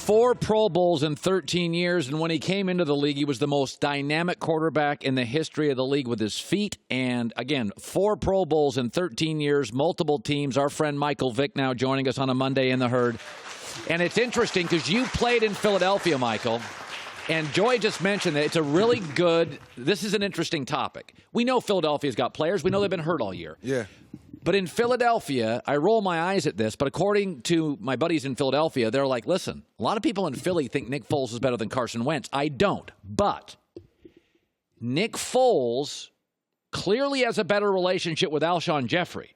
4 Pro Bowls in 13 years, and when he came into the league, he was the most dynamic quarterback in the history of the league with his feet. And again, 4 Pro Bowls in 13 years, multiple teams. Our friend Michael Vick now joining us on a Monday in the Herd. And it's interesting because you played in Philadelphia, Michael, and Joy just mentioned that it's a really good – this is an interesting topic. We know Philadelphia's got players. We know they've been hurt all year. Yeah. But in Philadelphia, I roll my eyes at this, but according to my buddies in Philadelphia, they're like, listen, a lot of people in Philly think Nick Foles is better than Carson Wentz. I don't. But Nick Foles clearly has a better relationship with Alshon Jeffrey,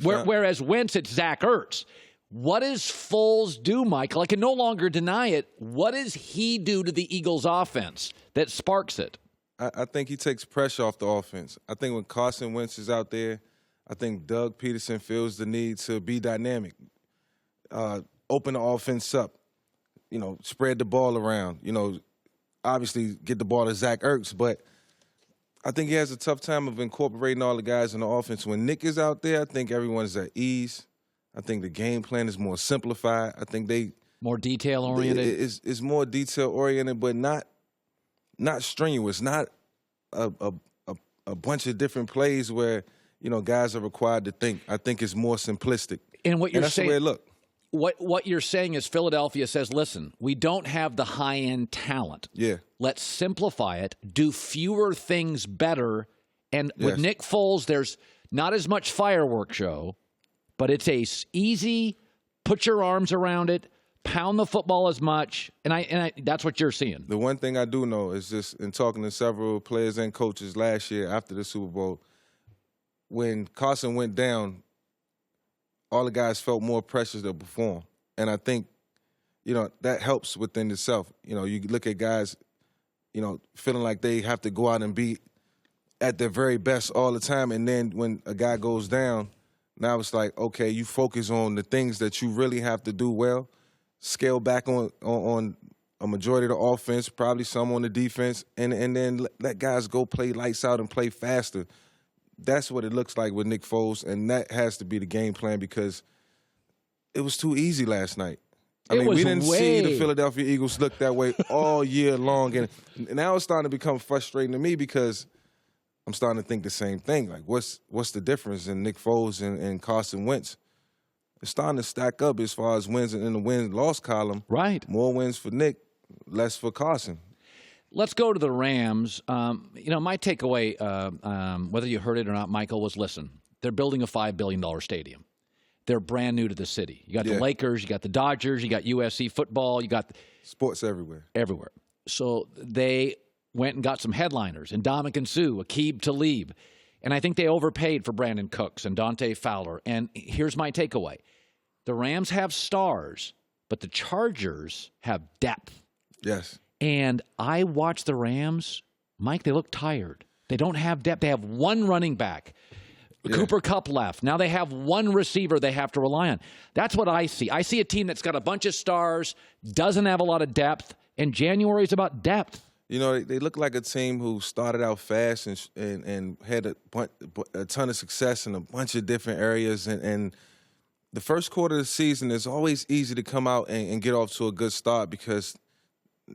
whereas Wentz, it's Zach Ertz. What does Foles do, Michael? I can no longer deny it. What does he do to the Eagles' offense that sparks it? I think he takes pressure off the offense. I think when Carson Wentz is out there, I think Doug Peterson feels the need to be dynamic, open the offense up, spread the ball around, obviously get the ball to Zach Ertz. But I think he has a tough time of incorporating all the guys in the offense. When Nick is out there, I think everyone's at ease. I think the game plan is more simplified. I think more detail-oriented. It's more detail-oriented, but not strenuous, not a bunch of different plays where – guys are required to think. I think it's more simplistic. And what you're that's saying, the way it look. What you're saying is Philadelphia says, listen, we don't have the high-end talent. Yeah. Let's simplify it, do fewer things better. And with Nick Foles, there's not as much fireworks show, but it's easy, put your arms around it, pound the football as much, and that's what you're seeing. The one thing I do know is just in talking to several players and coaches last year after the Super Bowl, when Carson went down, all the guys felt more pressure to perform. And I think, that helps within itself. You look at guys, feeling like they have to go out and be at their very best all the time. And then when a guy goes down, now it's like, okay, you focus on the things that you really have to do well, scale back on a majority of the offense, probably some on the defense, and then let guys go play lights out and play faster. That's what it looks like with Nick Foles, and that has to be the game plan because it was too easy last night. I mean, we didn't see the Philadelphia Eagles look that way all year long, and now it's starting to become frustrating to me because I'm starting to think the same thing. Like, what's the difference in Nick Foles and Carson Wentz? It's starting to stack up as far as wins in the win-loss column. Right. More wins for Nick, less for Carson. Let's go to the Rams. My takeaway, whether you heard it or not, Michael, was listen, they're building a $5 billion stadium. They're brand new to the city. You got the Lakers, you got the Dodgers, you got USC football, you got sports everywhere. Everywhere. So they went and got some headliners, and Ndamukong Suh, Aqib Talib. And I think they overpaid for Brandon Cooks and Dante Fowler. And here's my takeaway. The Rams have stars, but the Chargers have depth. Yes. And I watch the Rams, Mike, they look tired. They don't have depth. They have one running back. Cooper Kupp left. Now they have one receiver they have to rely on. That's what I see. I see a team that's got a bunch of stars, doesn't have a lot of depth, and January is about depth. They look like a team who started out fast and had a ton of success in a bunch of different areas. And the first quarter of the season is always easy to come out and get off to a good start because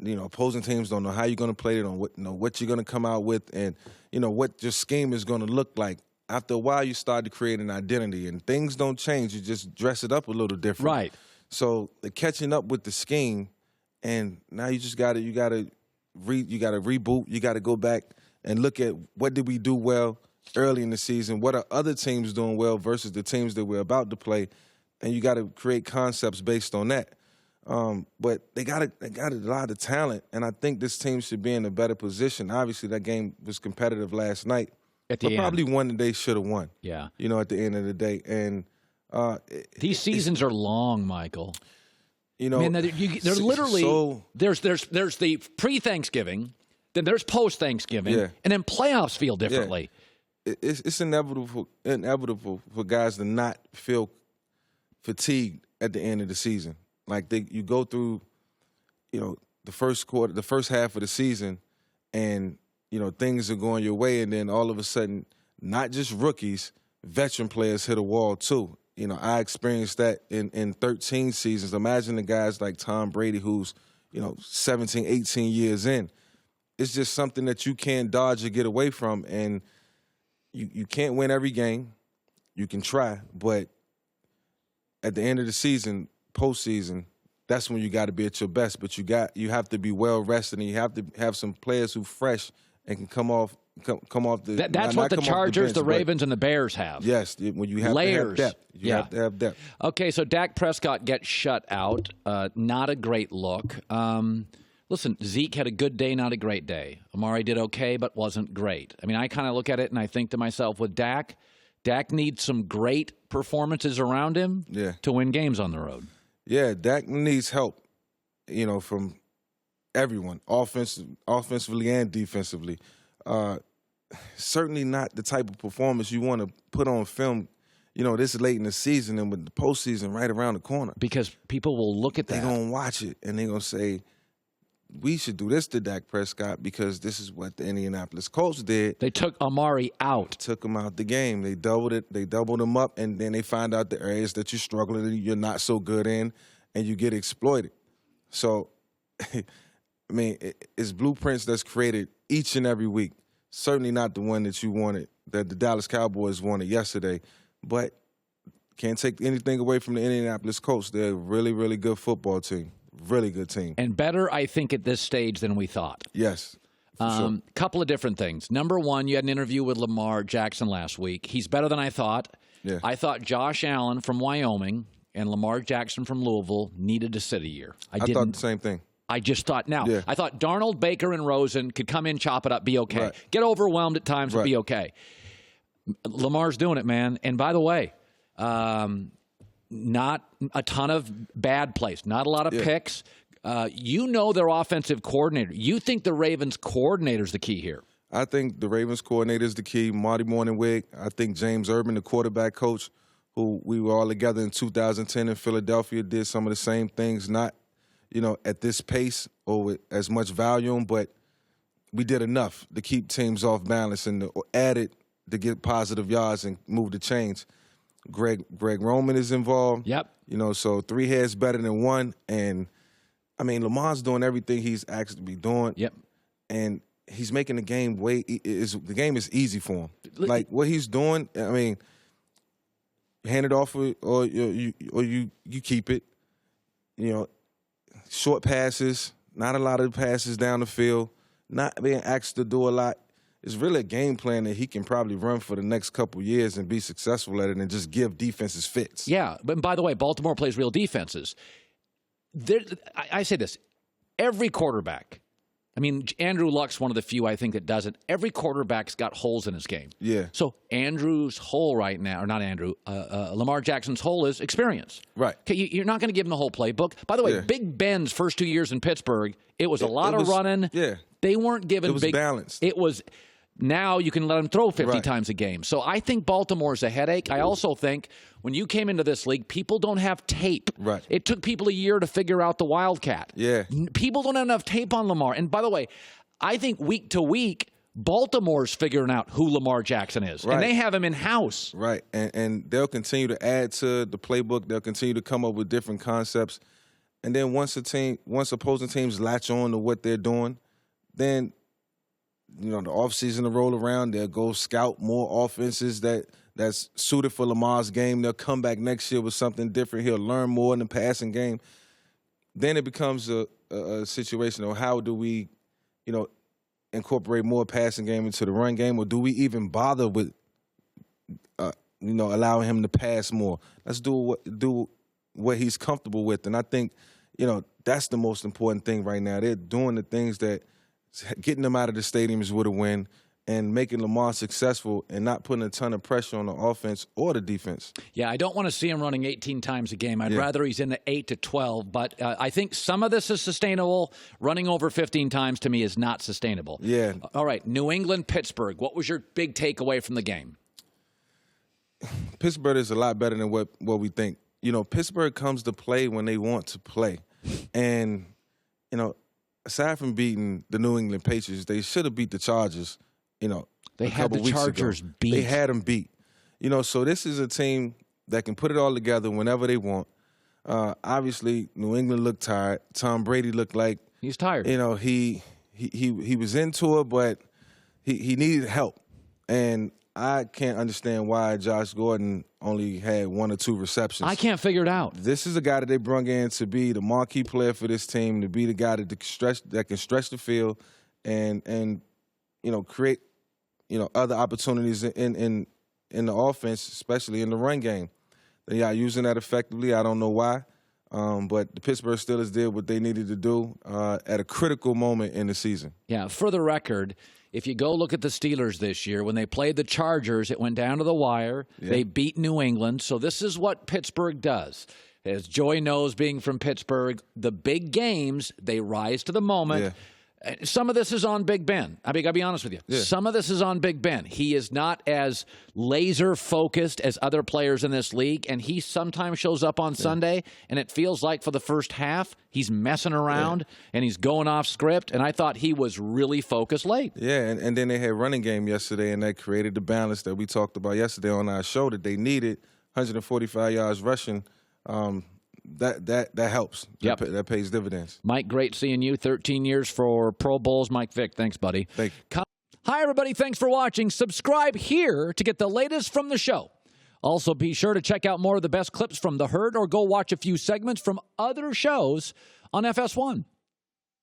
opposing teams don't know how you're going to play. They don't know what you're going to come out with and, what your scheme is going to look like. After a while, you start to create an identity, and things don't change. You just dress it up a little different. Right. So the catching up with the scheme, and now you just got to reboot. You got to go back and look at what did we do well early in the season. What are other teams doing well versus the teams that we're about to play, and you got to create concepts based on that. But they got a lot of talent, and I think this team should be in a better position. Obviously, that game was competitive last night, but probably one that they should have won. Yeah, at the end of the day, and these seasons are long, Michael. They're literally there's the pre-Thanksgiving, then there's post-Thanksgiving, and then playoffs feel differently. Yeah. It's inevitable for guys to not feel fatigued at the end of the season. Like you go through, the first quarter, the first half of the season, and things are going your way, and then all of a sudden, not just rookies, veteran players hit a wall too, I experienced that in 13 seasons. Imagine the guys like Tom Brady who's, 17, 18 years in. It's just something that you can't dodge or get away from. And you can't win every game. You can try, but at the end of the season, postseason, that's when you got to be at your best. But you have to be well rested, and you have to have some players who fresh and can come off the. That's what the Chargers, the Ravens, and the Bears have. Yes, when you have layers. to have depth, you have to have depth. Okay, so Dak Prescott gets shut out. Not a great look. Listen, Zeke had a good day, not a great day. Amari did okay, but wasn't great. I mean, I kind of look at it and I think to myself, with Dak needs some great performances around him to win games on the road. Yeah, Dak needs help, from everyone, offensively and defensively. Certainly not the type of performance you want to put on film, this late in the season and with the postseason right around the corner. Because people will look at that. They're going to watch it, and they're going to say, we should do this to Dak Prescott because this is what the Indianapolis Colts did. They took Amari out. Took him out the game. They doubled it. They doubled him up, and then they find out the areas that you're struggling and you're not so good in, and you get exploited. So, I mean, it's blueprints that's created each and every week. Certainly not the one that you wanted, that the Dallas Cowboys wanted yesterday, but can't take anything away from the Indianapolis Colts. They're a really, really good football team. Really good team. And better, I think, at this stage than we thought. Yes. Sure. Couple of different things. Number one, you had an interview with Lamar Jackson last week. He's better than I thought. Yeah. I thought Josh Allen from Wyoming and Lamar Jackson from Louisville needed to sit a year. I thought the same thing. I just thought, I thought Darnold, Baker, and Rosen could come in, chop it up, be okay. Right. Get overwhelmed at times, but be okay. Lamar's doing it, man. And by the way, not a ton of bad plays, not a lot of picks. Their offensive coordinator. You think the Ravens coordinator is the key here? I think the Ravens coordinator is the key. Marty Mornhinweg. I think James Urban, the quarterback coach, who we were all together in 2010 in Philadelphia, did some of the same things, not, at this pace or with as much volume, but we did enough to keep teams off balance and added to get positive yards and move the chains. Greg Roman is involved. Yep. So 3 heads better than 1. And, I mean, Lamar's doing everything he's asked to be doing. Yep. And he's making the game the game is easy for him. Like, what he's doing, I mean, hand it off or you keep it. Short passes, not a lot of passes down the field, not being asked to do a lot. It's really a game plan that he can probably run for the next couple years and be successful at it and just give defenses fits. Yeah, but by the way, Baltimore plays real defenses. I say this, every quarterback, I mean, Andrew Luck's one of the few I think that doesn't. Every quarterback's got holes in his game. Yeah. So Andrew's hole right now, or not Andrew, Lamar Jackson's hole is experience. Right. Okay, you're not going to give him the whole playbook. By the way, Big Ben's first 2 years in Pittsburgh, it was a lot of running. Yeah. They weren't given big. It was balanced. It was. Now you can let him throw 50 times a game. So I think Baltimore's a headache. I also think when you came into this league, people don't have tape. Right. It took people a year to figure out the Wildcat. Yeah. People don't have enough tape on Lamar. And by the way, I think week to week, Baltimore's figuring out who Lamar Jackson is. Right. And they have him in-house. Right. And they'll continue to add to the playbook. They'll continue to come up with different concepts. And then once opposing teams latch on to what they're doing, then the offseason to roll around, they'll go scout more offenses that's suited for Lamar's game. They'll come back next year with something different. He'll learn more in the passing game. Then it becomes a situation of how do we, incorporate more passing game into the run game, or do we even bother with, allowing him to pass more? Let's do what he's comfortable with. And I think, that's the most important thing right now. They're doing the things that getting them out of the stadiums with a win and making Lamar successful and not putting a ton of pressure on the offense or the defense. Yeah, I don't want to see him running 18 times a game. I'd rather he's in the 8 to 12. But I think some of this is sustainable. Running over 15 times to me is not sustainable. Yeah. All right, New England, Pittsburgh. What was your big takeaway from the game? Pittsburgh is a lot better than what we think. Pittsburgh comes to play when they want to play. And, aside from beating the New England Patriots, they should have beat the Chargers, They had the Chargers beat. They had them beat. So this is a team that can put it all together whenever they want. Obviously, New England looked tired. Tom Brady looked like he's tired. You know, he was into it, but he needed help. And I can't understand why Josh Gordon only had 1 or 2 receptions. I can't figure it out. This is a guy that they brought in to be the marquee player for this team, to be the guy that can stretch the field and create other opportunities in the offense, especially in the run game. They are using that effectively. I don't know why. But the Pittsburgh Steelers did what they needed to do at a critical moment in the season. Yeah, for the record, if you go look at the Steelers this year, when they played the Chargers, it went down to the wire. Yeah. They beat New England. So this is what Pittsburgh does. As Joey knows, being from Pittsburgh, the big games, they rise to the moment. Yeah. Some of this is on Big Ben. I mean, I'll be honest with you. Yeah. Some of this is on Big Ben. He is not as laser-focused as other players in this league, and he sometimes shows up on Sunday, and it feels like for the first half, he's messing around, and he's going off script, and I thought he was really focused late. Yeah, and then they had running game yesterday, and that created the balance that we talked about yesterday on our show that they needed, 145 yards rushing. That helps. Yep. That pays dividends. Mike, great seeing you. 13 years for Pro Bowls. Mike Vick, thanks, buddy. Thank you. Hi, everybody. Thanks for watching. Subscribe here to get the latest from the show. Also, be sure to check out more of the best clips from The Herd or go watch a few segments from other shows on FS1.